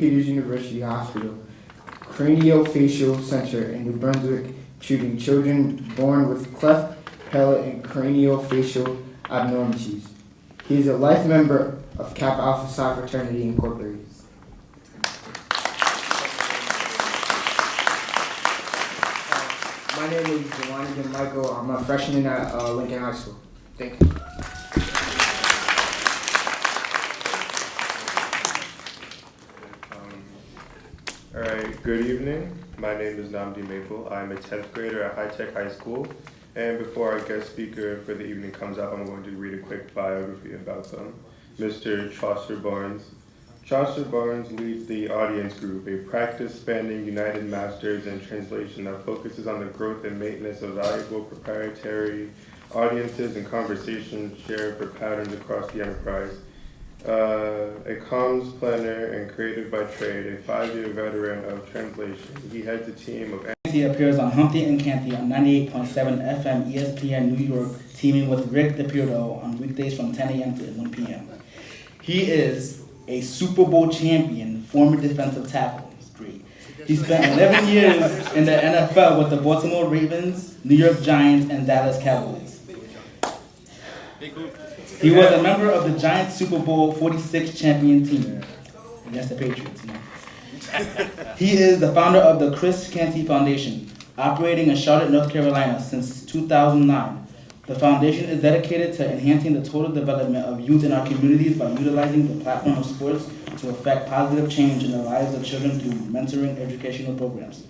Peters University Hospital Craniofacial Center in New Brunswick, treating children born with cleft palate and craniofacial abnormalities. He is a life member of Kappa Alpha Psi Fraternity Incorporated. My name is Jelani Michael. I'm a freshman at Lincoln High School. Thank you. All right, good evening. My name is Namdi Maple. I'm a 10th grader at High Tech High School. And before our guest speaker for the evening comes up, I'm going to read a quick biography about them. Mr. Chaucer Barnes. Chaucer Barnes leads the Audience Group, a practice spanning United Masters in translation that focuses on the growth and maintenance of valuable proprietary audiences and conversations shared for patterns across the enterprise. A comms planner and creative by trade, a 5-year veteran of translation. He heads a team of... He appears on Humpty and Canty on 98.7 FM ESPN New York, teaming with Rick DePierdo on weekdays from 10 a.m. to 1 p.m. He is a Super Bowl champion, former defensive tackle. Great. He spent 11 years in the NFL with the Baltimore Ravens, New York Giants, and Dallas Cowboys. He was a member of the Giants Super Bowl 46 champion team against the Patriots. He is the founder of the Chris Canty Foundation, operating in Charlotte, North Carolina since 2009. The foundation is dedicated to enhancing the total development of youth in our communities by utilizing the platform of sports to affect positive change in the lives of children through mentoring educational programs.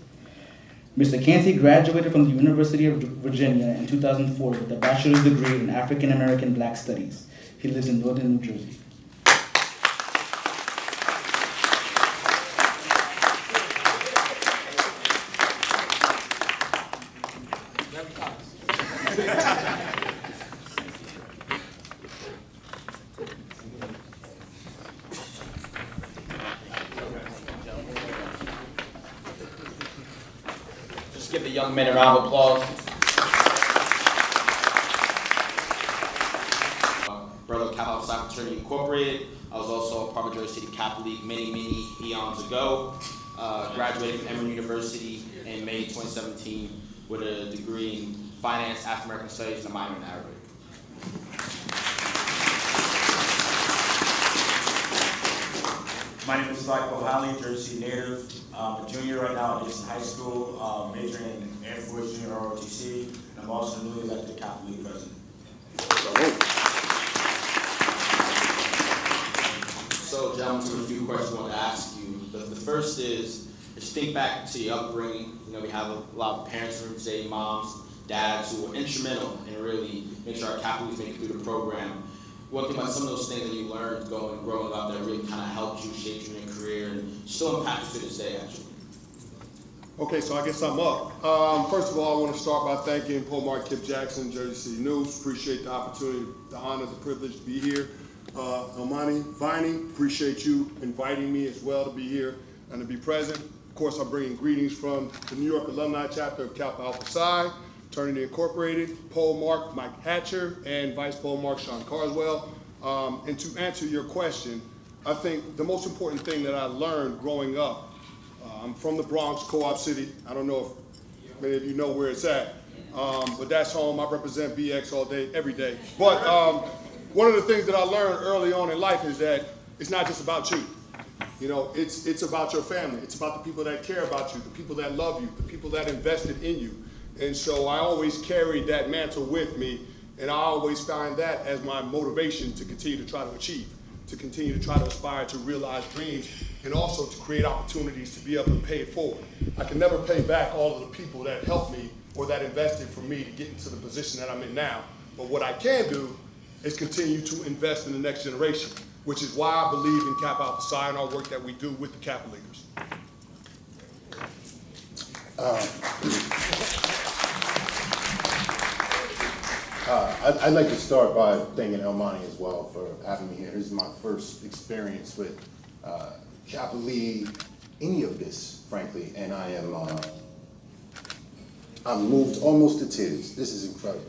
Mr. Canty graduated from the University of Virginia in 2004 with a bachelor's degree in African American Black Studies. He lives in northern New Jersey. Give the young men a round of applause. Brother of Kappa Alpha Psi Fraternity Incorporated. I was also a part of Jersey City Kappa League many eons ago. Graduated from Emory University in May 2017 with a degree in finance, African American studies, and a minor in Arabic. My name is Michael O'Halley, Jersey native. I'm a junior right now at Eastern High School, majoring in Air Force Junior ROTC, and I'm also the newly elected Kappa League president. So, gentlemen, a few questions I want to ask you. The first is, just think back to your upbringing. You know, we have a lot of parents, say moms, dads, who were instrumental in really making sure our Kappa Leagues make it through the program. What about some of those things that you learned growing up that really kind of helped you shape you in your career and still impact you to this day, actually? Okay, so I guess I'm up. First of all, I want to start by thanking Paul Mark, Kip Jackson, Jersey City News. Appreciate the opportunity, the honor, the privilege to be here. Almani, Viney, appreciate you inviting me as well to be here and to be present. Of course, I'm bringing greetings from the New York Alumni Chapter of Kappa Alpha Psi Fraternity Incorporated, Pole Mark Mike Hatcher, and Vice Pole Mark Sean Carswell. And to answer your question, I think the most important thing that I learned growing up, I'm from the Bronx, Co-op City. I don't know if many of you know where it's at, but that's home. I represent BX all day, every day. But one of the things that I learned early on in life is that it's not just about you. You know, it's about your family. It's about the people that care about you, the people that love you, the people that invested in you. And so I always carried that mantle with me, and I always find that as my motivation to continue to try to achieve, to continue to try to aspire to realize dreams, and also to create opportunities to be able to pay it forward. I can never pay back all of the people that helped me or that invested for me to get into the position that I'm in now. But what I can do is continue to invest in the next generation, which is why I believe in Kappa Alpha Psi and our work that we do with the Kappa Leaguers. I'd like to start by thanking Elmani as well for having me here. This is my first experience with Kappa League, any of this, frankly, and I am I'm moved almost to tears. This is incredible.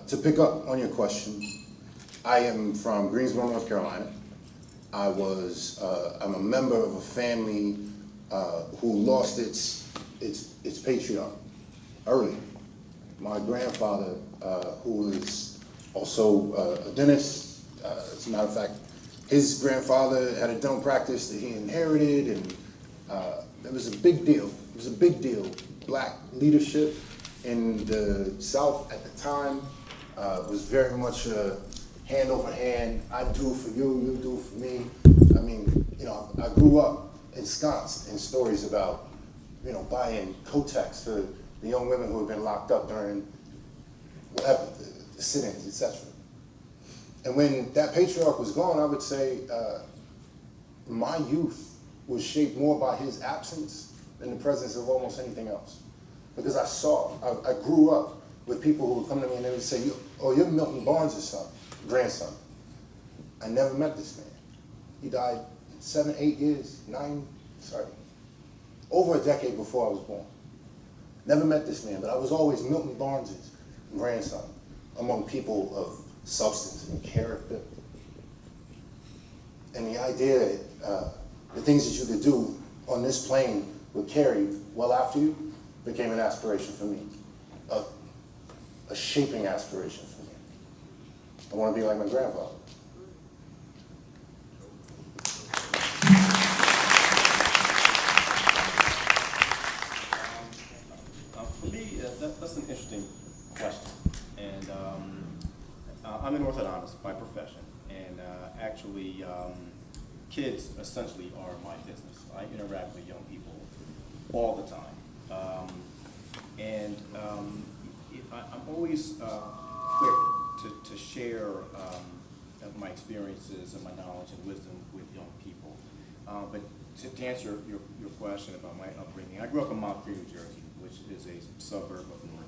To pick up on your question, I am from Greensboro, North Carolina. I'm a member of a family who lost its patriarch early. My grandfather, who is also a dentist, as a matter of fact, his grandfather had a dental practice that he inherited, and it was a big deal. It was a big deal. Black leadership in the South at the time was very much a hand over hand. I do for you, you do for me. I mean, you know, I grew up ensconced in stories about, you know, buying Kotex for the young women who had been locked up during whatever, the sit-ins, etc. And when that patriarch was gone, I would say my youth was shaped more by his absence than the presence of almost anything else. Because I grew up with people who would come to me and they would say, oh, you're Milton Barnes' son, grandson. I never met this man. He died 7, 8 years, over a decade before I was born. Never met this man, but I was always Milton Barnes' grandson among people of substance and character. And the idea that the things that you could do on this plane would carry well after you became an aspiration for me, a shaping aspiration for me. I want to be like my grandfather. For me, that's an interesting question. And I'm an orthodontist by profession, and actually, kids essentially are my business. I interact with young people all the time. I'm always quick to share my experiences and my knowledge and wisdom with young people. But to answer your question about my upbringing, I grew up in Montclair, New Jersey, which is a suburb of Newark.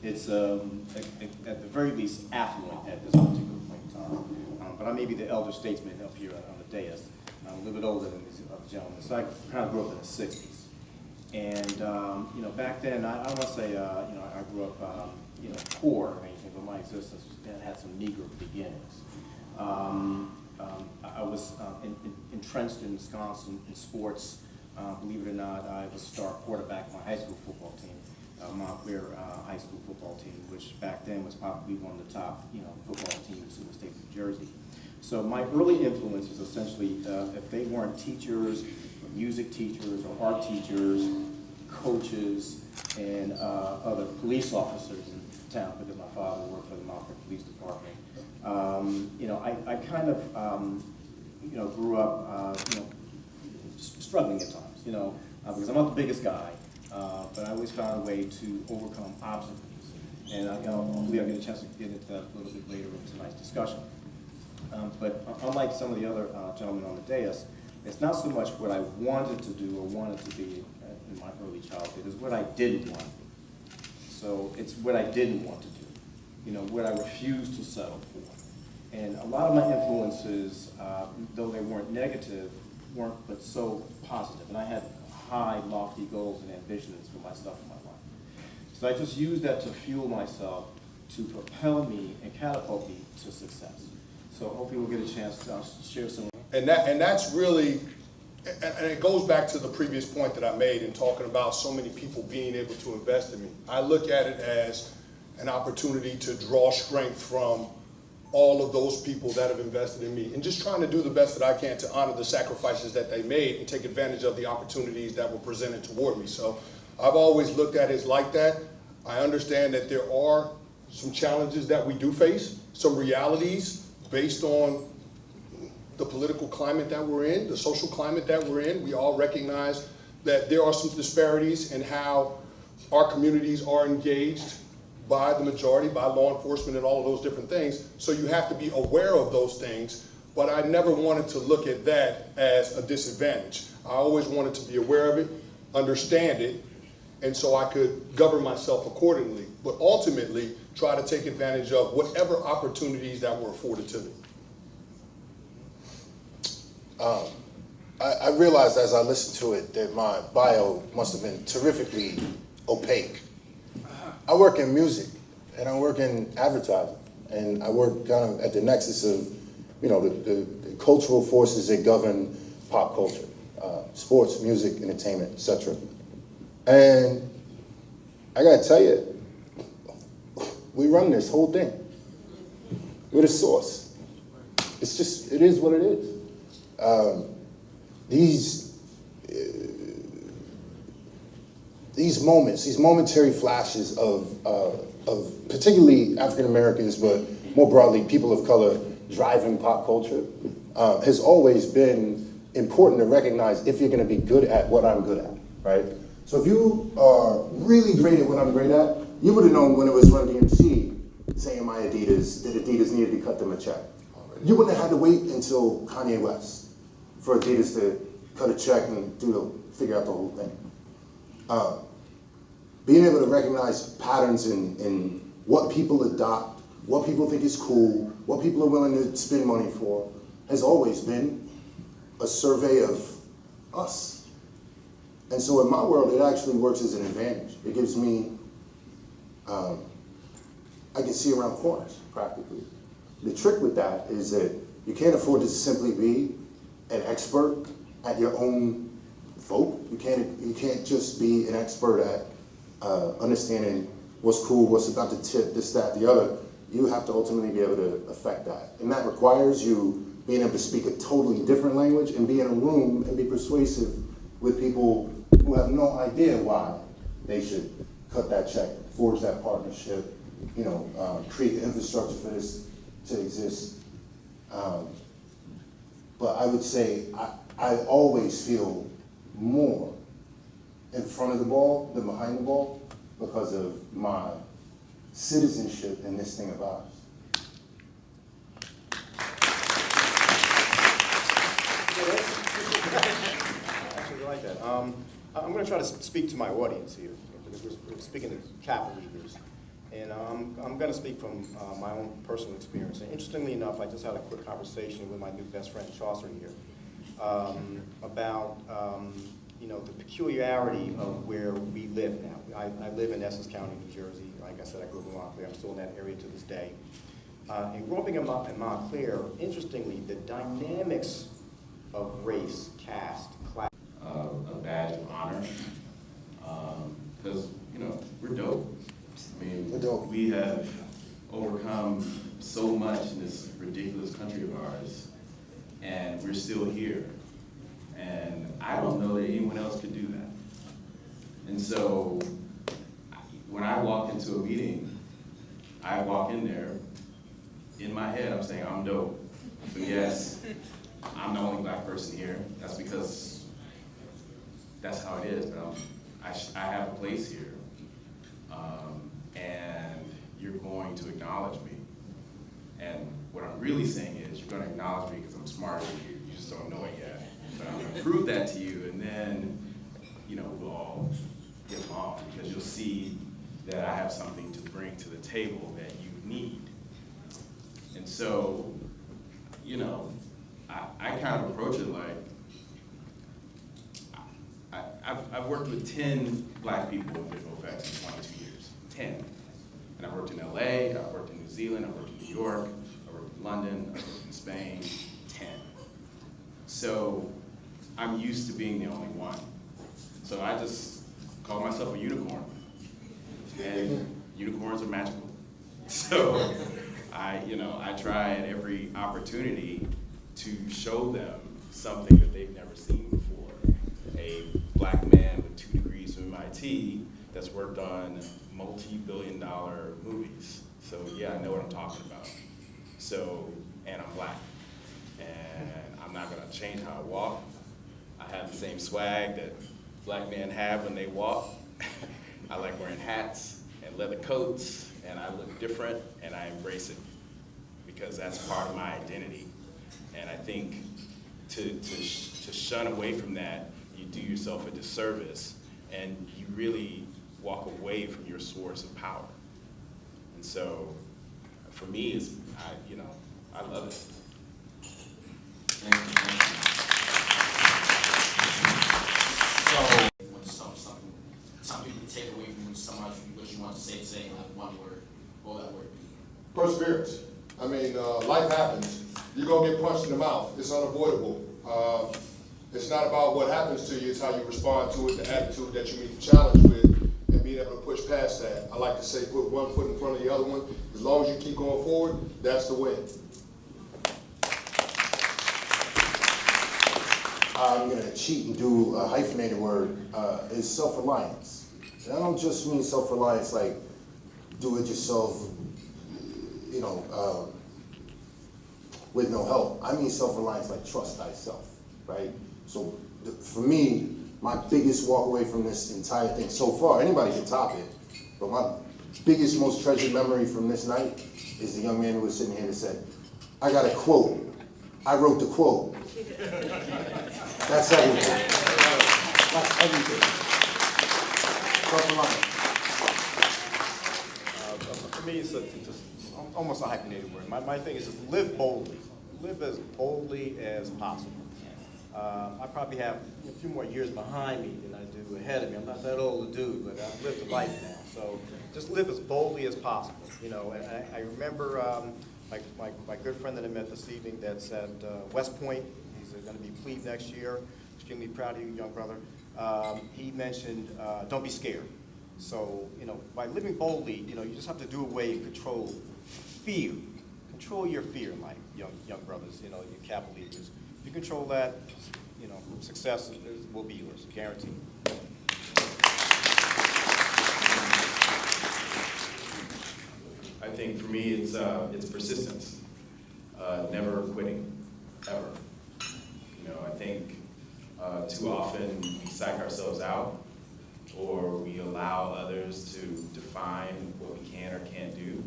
It's at the very least affluent at this particular point in time. But I may be the elder statesman up here on the dais. I'm a little bit older than these other gentlemen. So I kind of grew up in the 60s. And, you know, back then, I don't want to say, you know, I grew up, you know, poor or anything, but my existence had some meager beginnings. I was entrenched in Wisconsin in sports. Believe it or not, I was a star quarterback on my high school football team, Montclair high school football team, which back then was probably one of the top, you know, football teams in the state of New Jersey. So my early influences, essentially, if they weren't teachers, or music teachers, or art teachers, coaches, and other police officers in town, because my father worked for the Montclair Police Department. You know, I kind of, you know, grew up, you know, struggling at times, you know, because I'm not the biggest guy, but I always found a way to overcome obstacles. And you know, hopefully I'll get a chance to get into that a little bit later in tonight's discussion. But unlike some of the other gentlemen on the dais, it's not so much what I wanted to do or wanted to be in my early childhood, it's what I didn't want. So it's what I didn't want to do, you know, what I refused to settle for. And a lot of my influences, though they weren't negative, weren't but so positive. And I had high, lofty goals and ambitions for myself in my life. So I just used that to fuel myself, to propel me and catapult me to success. So hopefully we'll get a chance to share some. And that's really, and it goes back to the previous point that I made in talking about so many people being able to invest in me. I look at it as an opportunity to draw strength from all of those people that have invested in me, and just trying to do the best that I can to honor the sacrifices that they made and take advantage of the opportunities that were presented toward me. So I've always looked at it like that. I understand that there are some challenges that we do face, some realities based on the political climate that we're in, the social climate that we're in. We all recognize that there are some disparities in how our communities are engaged by the majority, by law enforcement and all of those different things. So you have to be aware of those things, but I never wanted to look at that as a disadvantage. I always wanted to be aware of it, understand it, and so I could govern myself accordingly, but ultimately try to take advantage of whatever opportunities that were afforded to me. I realized as I listened to it that my bio must have been terrifically opaque. I work in music, and I work in advertising, and I work kind of at the nexus of, you know, the cultural forces that govern pop culture, sports, music, entertainment, etc. And I gotta tell you, we run this whole thing. We're the source. It's just, it is what it is. These moments, these momentary flashes of particularly African Americans, but more broadly people of color driving pop culture, has always been important to recognize if you're going to be good at what I'm good at, right? So if you are really great at what I'm great at, you would have known when it was Run DMC saying my Adidas, that Adidas needed to cut them a check. You wouldn't have had to wait until Kanye West for Adidas to cut a check and figure out the whole thing. Being able to recognize patterns in what people adopt, what people think is cool, what people are willing to spend money for, has always been a survey of us. And so in my world, it actually works as an advantage. It gives me, I can see around corners, practically. The trick with that is that you can't afford to simply be an expert at your own folk. You can't just be an expert at understanding what's cool, what's about to tip, this, that, the other. You have to ultimately be able to affect that. And that requires you being able to speak a totally different language and be in a room and be persuasive with people who have no idea why they should cut that check, forge that partnership, create the infrastructure for this to exist. But I would say I always feel more in front of the ball than behind the ball because of my citizenship in this thing of ours. I actually like that. I'm going to try to speak to my audience here, because we're speaking to Kappa leaders. And I'm going to speak from my own personal experience. And interestingly enough, I just had a quick conversation with my new best friend Chaucer here about the peculiarity of where we live now. I live in Essex County, New Jersey. Like I said, I grew up in Montclair. I'm still in that area to this day. And growing up in Montclair, interestingly, the dynamics of race, caste, class. A badge of honor, because we're dope. I mean, we have overcome so much in this ridiculous country of ours, and we're still here. And I don't know that anyone else could do that. And so, when I walk into a meeting, I walk in there, in my head I'm saying, I'm dope. So yes, I'm the only black person here. That's because that's how it is, but I have a place here. And you're going to acknowledge me. And what I'm really saying is you're going to acknowledge me because I'm smarter than you. You just don't know it yet. But I'm going to prove that to you, and then, we'll all get along because you'll see that I have something to bring to the table that you need. And so, I kind of approach it like, I've worked with 10 black people in visual effects in 22 years, 10. And I've worked in LA, I've worked in New Zealand, I've worked in New York, I've worked in London, I've worked in Spain, 10. So I'm used to being the only one. So I just call myself a unicorn. And unicorns are magical. So I try at every opportunity to show them something that they've never seen before. A black man with 2 degrees from MIT that's worked on multi-billion-dollar movies. So yeah, I know what I'm talking about. So, and I'm black. And I'm not gonna change how I walk. I have the same swag that black men have when they walk. I like wearing hats and leather coats, and I look different, and I embrace it because that's part of my identity. And I think to shun away from that, you do yourself a disservice, and you really walk away from your source of power. And so, for me, I love it. Thank you. So, something you can take away from somebody what you want to say today, like one word, what would that word be? Perseverance. I mean, life happens. you're gonna get punched in the mouth. It's unavoidable. It's not about what happens to you, it's how you respond to it, the attitude that you meet the challenge with, and being able to push past that. I like to say, put one foot in front of the other one. As long as you keep going forward, that's the win. I'm gonna cheat and do a hyphenated word, is self-reliance. And I don't just mean self-reliance like do it yourself, you know, with no help. I mean self-reliance like trust thyself, right? So for me, my biggest walk away from this entire thing so far, anybody can top it, but my biggest, most treasured memory from this night is the young man who was sitting here that said, I got a quote. I wrote the quote. That's everything. That's everything. Self-reliance. For me, it's almost a hyphenated word. My thing is just live boldly. Live as boldly as possible. I probably have a few more years behind me than I do ahead of me. I'm not that old a dude, but I've lived a life now. So just live as boldly as possible. You know, and I remember my good friend that I met this evening that's at West Point. He's going to be plebe next year. Extremely proud of you, young brother. He mentioned don't be scared. So, you know, by living boldly, you know, you just have to do away and control fear. Control your fear in life, young brothers, you know, you Kappa leaders. If you control that, you know, success will be yours, guaranteed. I think for me, it's persistence, never quitting, ever. You know, I think too often we psych ourselves out, or we allow others to define what we can or can't do,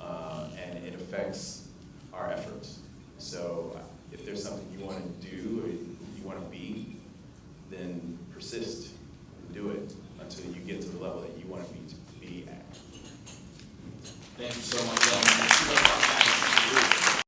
and it affects our efforts. So if there's something you want to do or you want to be, then persist and do it until you get to the level that you want to be at. Thank you so much.